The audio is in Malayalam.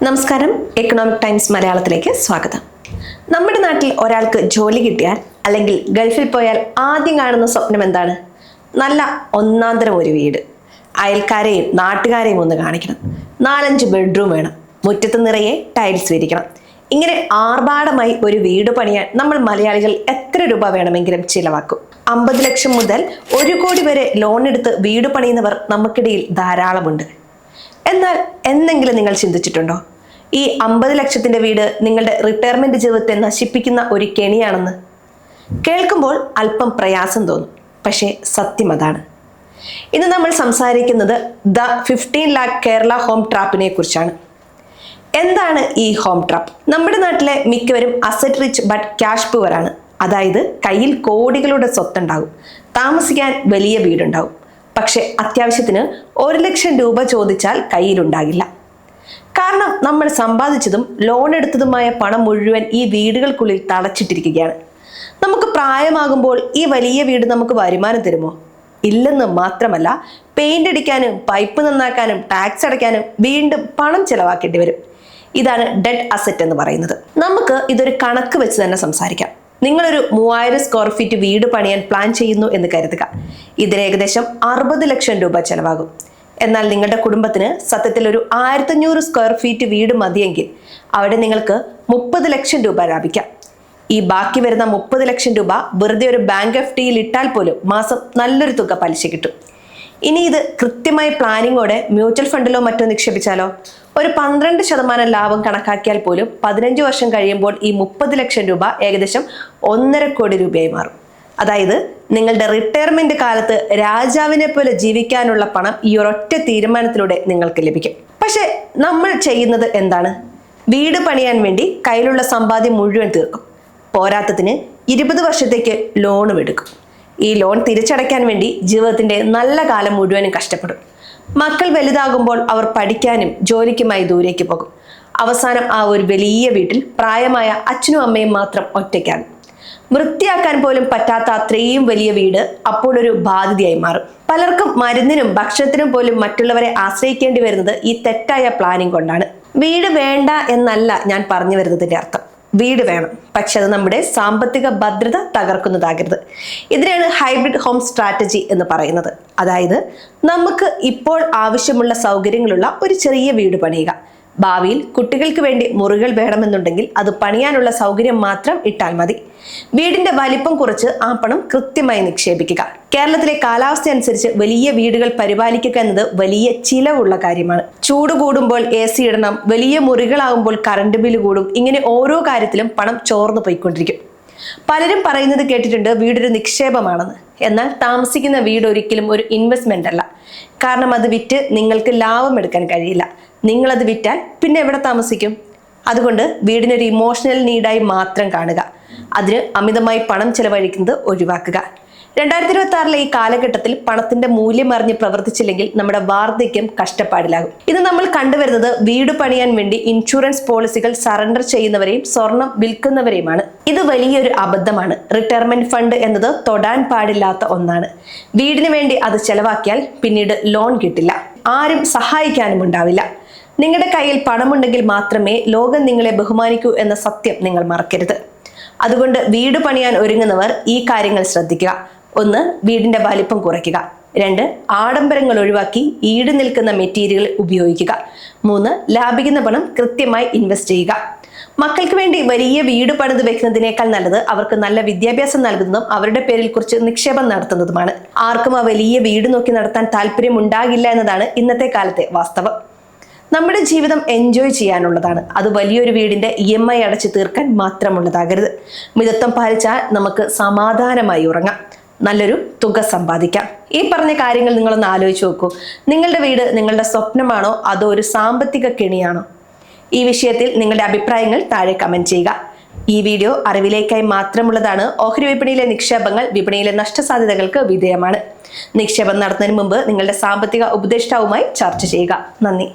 നമസ്കാരം, എക്കണോമിക് ടൈംസ് മലയാളത്തിലേക്ക് സ്വാഗതം. നമ്മുടെ നാട്ടിൽ ഒരാൾക്ക് ജോലി കിട്ടിയാൽ അല്ലെങ്കിൽ ഗൾഫിൽ പോയാൽ ആദ്യം കാണുന്ന സ്വപ്നം എന്താണ്? നല്ല ഒന്നാന്തരം ഒരു വീട്, അയൽക്കാരെയും നാട്ടുകാരെയും ഒന്ന് കാണിക്കണം, 4-5 ബെഡ്റൂം വേണം, മുറ്റത്ത് നിറയെ ടൈൽസ് വിരിക്കണം. ഇങ്ങനെ ആർഭാടമായി ഒരു വീട് പണിയാൻ നമ്മൾ മലയാളികൾ എത്ര രൂപ വേണമെങ്കിലും ചിലവാക്കും. 50 ലക്ഷം മുതൽ 1 കോടി വരെ ലോൺ എടുത്ത് വീട് പണിയുന്നവർ നമുക്കിടയിൽ ധാരാളമുണ്ട്. എന്നാൽ എന്തെങ്കിലും നിങ്ങൾ ചിന്തിച്ചിട്ടുണ്ടോ, ഈ 50 ലക്ഷത്തിന്റെ വീട് നിങ്ങളുടെ റിട്ടയർമെന്റ് ജീവിതത്തെ നശിപ്പിക്കുന്ന ഒരു കെണിയാണെന്ന്? കേൾക്കുമ്പോൾ അല്പം പ്രയാസം തോന്നും, പക്ഷേ സത്യം അതാണ്. ഇന്ന് നമ്മൾ സംസാരിക്കുന്നത് ദ 15 lakh കേരള ഹോം ട്രാപ്പിനെ കുറിച്ചാണ്. എന്താണ് ഈ ഹോം ട്രാപ്പ്? നമ്മുടെ നാട്ടിലെ മിക്കവരും asset rich but cash poor ആണ്. അതായത് കയ്യിൽ കോടികളുടെ സ്വത്തുണ്ടാകും, താമസിക്കാൻ വലിയ വീടുണ്ടാവും, പക്ഷെ അത്യാവശ്യത്തിന് 1 ലക്ഷം രൂപ ചോദിച്ചാൽ കയ്യിലുണ്ടാകില്ല. കാരണം നമ്മൾ സമ്പാദിച്ചതും ലോൺ എടുത്തതുമായ പണം മുഴുവൻ ഈ വീടുകൾക്കുള്ളിൽ തളച്ചിട്ടിരിക്കുകയാണ്. നമുക്ക് പ്രായമാകുമ്പോൾ ഈ വലിയ വീട് നമുക്ക് വരുമാനം തരുമോ? ഇല്ലെന്ന് മാത്രമല്ല, പെയിന്റ് അടിക്കാനും പൈപ്പ് നന്നാക്കാനും ടാക്സ് അടയ്ക്കാനും വീണ്ടും പണം ചെലവാക്കേണ്ടി വരും. ഇതാണ് ഡെഡ് അസറ്റ് എന്ന് പറയുന്നത്. നമുക്ക് ഇതൊരു കണക്ക് വെച്ച് തന്നെ സംസാരിക്കാം. നിങ്ങളൊരു 3000 സ്ക്വയർ ഫീറ്റ് വീട് പണിയാൻ പ്ലാൻ ചെയ്യുന്നു എന്ന് കരുതുക. ഇതിന് ഏകദേശം 60 ലക്ഷം രൂപ ചെലവാകും. എന്നാൽ നിങ്ങളുടെ കുടുംബത്തിന് സത്യത്തിൽ ഒരു 1500 സ്ക്വയർ ഫീറ്റ് വീട് മതിയെങ്കിൽ അവിടെ നിങ്ങൾക്ക് 30 ലക്ഷം രൂപ ലാഭിക്കാം. ഈ ബാക്കി വരുന്ന 30 ലക്ഷം രൂപ വെറുതെ ഒരു ബാങ്ക് FDയിൽ ഇട്ടാൽ പോലും മാസം നല്ലൊരു തുക പലിശ കിട്ടും. ഇനി ഇത് കൃത്യമായി പ്ലാനിങ്ങോടെ മ്യൂച്വൽ ഫണ്ടിലോ മറ്റോ നിക്ഷേപിച്ചാലോ ഒരു 12% ലാഭം കണക്കാക്കിയാൽ പോലും 15 വർഷം കഴിയുമ്പോൾ ഈ 30 ലക്ഷം രൂപ ഏകദേശം 1.5 കോടി രൂപയായി മാറും. അതായത് നിങ്ങളുടെ റിട്ടയർമെന്റ് കാലത്ത് രാജാവിനെ പോലെ ജീവിക്കാനുള്ള പണം ഈ ഒരൊറ്റ തീരുമാനത്തിലൂടെ നിങ്ങൾക്ക് ലഭിക്കും. പക്ഷെ നമ്മൾ ചെയ്യുന്നത് എന്താണ്? വീട് പണിയാൻ വേണ്ടി കയ്യിലുള്ള സമ്പാദ്യം മുഴുവൻ തീർക്കും. പോരാത്തതിന് 20 വർഷത്തേക്ക് ലോണും എടുക്കും. ഈ ലോൺ തിരിച്ചടയ്ക്കാൻ വേണ്ടി ജീവിതത്തിന്റെ നല്ല കാലം മുഴുവനും കഷ്ടപ്പെടും. മക്കൾ വലുതാകുമ്പോൾ അവർ പഠിക്കാനും ജോലിക്കുമായി ദൂരേക്ക് പോകും. അവസാനം ആ ഒരു വലിയ വീട്ടിൽ പ്രായമായ അച്ഛനും അമ്മയും മാത്രം ഒറ്റയ്ക്കാകും. വൃത്തിയാക്കാൻ പോലും പറ്റാത്ത അത്രയും വലിയ വീട് അപ്പോൾ ഒരു ബാധ്യതയായി മാറും. പലർക്കും മരുന്നിനും ഭക്ഷണത്തിനും പോലും മറ്റുള്ളവരെ ആശ്രയിക്കേണ്ടി വരുന്നത് ഈ തെറ്റായ പ്ലാനിങ് കൊണ്ടാണ്. വീട് വേണ്ട എന്നല്ല ഞാൻ പറഞ്ഞു വരുന്നതിന്റെ അർത്ഥം. വീട് വേണം, പക്ഷെ അത് നമ്മുടെ സാമ്പത്തിക ഭദ്രത തകർക്കുന്നതാകരുത്. ഇതിനാണ് ഹൈബ്രിഡ് ഹോം സ്ട്രാറ്റജി എന്ന് പറയുന്നത്. അതായത് നമുക്ക് ഇപ്പോൾ ആവശ്യമുള്ള സൗകര്യങ്ങളുള്ള ഒരു ചെറിയ വീട് പണിയുക. ഭാവിയിൽ കുട്ടികൾക്ക് വേണ്ടി മുറികൾ വേണമെന്നുണ്ടെങ്കിൽ അത് പണിയാനുള്ള സൗകര്യം മാത്രം ഇട്ടാൽ മതി. വീടിന്റെ വലിപ്പം കുറച്ച് ആ പണം കൃത്യമായി നിക്ഷേപിക്കുക. കേരളത്തിലെ കാലാവസ്ഥ അനുസരിച്ച് വലിയ വീടുകൾ പരിപാലിക്കുക എന്നത് വലിയ ചിലവുള്ള കാര്യമാണ്. ചൂട് കൂടുമ്പോൾ AC ഇടണം, വലിയ മുറികളാകുമ്പോൾ കറണ്ട് ബില്ല് കൂടും. ഇങ്ങനെ ഓരോ കാര്യത്തിലും പണം ചോർന്നു പോയിക്കൊണ്ടിരിക്കും. പലരും പറയുന്നത് കേട്ടിട്ടുണ്ട് വീടൊരു നിക്ഷേപമാണെന്ന്. എന്നാൽ താമസിക്കുന്ന വീട് ഒരിക്കലും ഒരു ഇൻവെസ്റ്റ്മെന്റ് അല്ല. കാരണം അത് വിറ്റ് നിങ്ങൾക്ക് ലാഭം എടുക്കാൻ കഴിയില്ല. നിങ്ങളത് വിറ്റാൽ പിന്നെ എവിടെ താമസിക്കും? അതുകൊണ്ട് വീടിനൊരു ഇമോഷണൽ നീഡായി മാത്രം കാണുക. അതിന് അമിതമായി പണം ചെലവഴിക്കുന്നത് ഒഴിവാക്കുക. 2026 ഈ കാലഘട്ടത്തിൽ പണത്തിന്റെ മൂല്യം അറിഞ്ഞ് പ്രവർത്തിച്ചില്ലെങ്കിൽ നമ്മുടെ വാർദ്ധക്യം കഷ്ടപ്പാടിലാകും. ഇത് നമ്മൾ കണ്ടുവരുന്നത് വീട് പണിയാൻ വേണ്ടി ഇൻഷുറൻസ് പോളിസികൾ സറണ്ടർ ചെയ്യുന്നവരെയും സ്വർണം വിൽക്കുന്നവരെയുമാണ്. ഇത് വലിയൊരു അബദ്ധമാണ്. റിട്ടയർമെന്റ് ഫണ്ട് എന്നത് തൊടാൻ പാടില്ലാത്ത ഒന്നാണ്. വീടിന് വേണ്ടി അത് ചെലവാക്കിയാൽ പിന്നീട് ലോൺ കിട്ടില്ല, ആരും സഹായിക്കാനും ഉണ്ടാവില്ല. നിങ്ങളുടെ കയ്യിൽ പണമുണ്ടെങ്കിൽ മാത്രമേ ലോകം നിങ്ങളെ ബഹുമാനിക്കൂ എന്ന സത്യം നിങ്ങൾ മറക്കരുത്. അതുകൊണ്ട് വീട് പണിയാൻ ഒരുങ്ങുന്നവർ ഈ കാര്യങ്ങൾ ശ്രദ്ധിക്കുക. 1. വീടിന്റെ വലിപ്പം കുറയ്ക്കുക. 2. ആഡംബരങ്ങൾ ഒഴിവാക്കി ഈട് നിൽക്കുന്ന മെറ്റീരിയൽ ഉപയോഗിക്കുക. 3. ലാഭിക്കുന്ന പണം കൃത്യമായി ഇൻവെസ്റ്റ് ചെയ്യുക. മക്കൾക്ക് വേണ്ടി വലിയ വീട് പണിത് വെക്കുന്നതിനേക്കാൾ നല്ലത് അവർക്ക് നല്ല വിദ്യാഭ്യാസം നൽകുന്നതും അവരുടെ പേരിൽ കുറച്ച് നിക്ഷേപം നടത്തുന്നതുമാണ്. ആർക്കും ആ വലിയ വീട് നോക്കി നടത്താൻ താല്പര്യം ഉണ്ടാകില്ല എന്നതാണ് ഇന്നത്തെ കാലത്തെ വാസ്തവം. നമ്മുടെ ജീവിതം എൻജോയ് ചെയ്യാനുള്ളതാണ്. അത് വലിയൊരു വീടിന്റെ EMI അടച്ചു തീർക്കാൻ മാത്രമുള്ളതാകരുത്. മിതത്വം പാലിച്ചാൽ നമുക്ക് സമാധാനമായി ഉറങ്ങാം, നല്ലൊരു തുക സമ്പാദിക്കാം. ഈ പറഞ്ഞ കാര്യങ്ങൾ നിങ്ങളൊന്ന് ആലോചിച്ച് നോക്കൂ. നിങ്ങളുടെ വീട് നിങ്ങളുടെ സ്വപ്നമാണോ അതോ ഒരു സാമ്പത്തിക കെണിയാണോ? ഈ വിഷയത്തിൽ നിങ്ങളുടെ അഭിപ്രായങ്ങൾ താഴെ കമന്റ് ചെയ്യുക. ഈ വീഡിയോ അറിവിലേക്കായി മാത്രമുള്ളതാണ്. ഓഹരി വിപണിയിലെ നിക്ഷേപങ്ങൾ വിപണിയിലെ നഷ്ടസാധ്യതകൾക്ക് വിധേയമാണ്. നിക്ഷേപം നടത്തുന്നതിന് മുമ്പ് നിങ്ങളുടെ സാമ്പത്തിക ഉപദേഷ്ടാവുമായി ചർച്ച ചെയ്യുക. നന്ദി.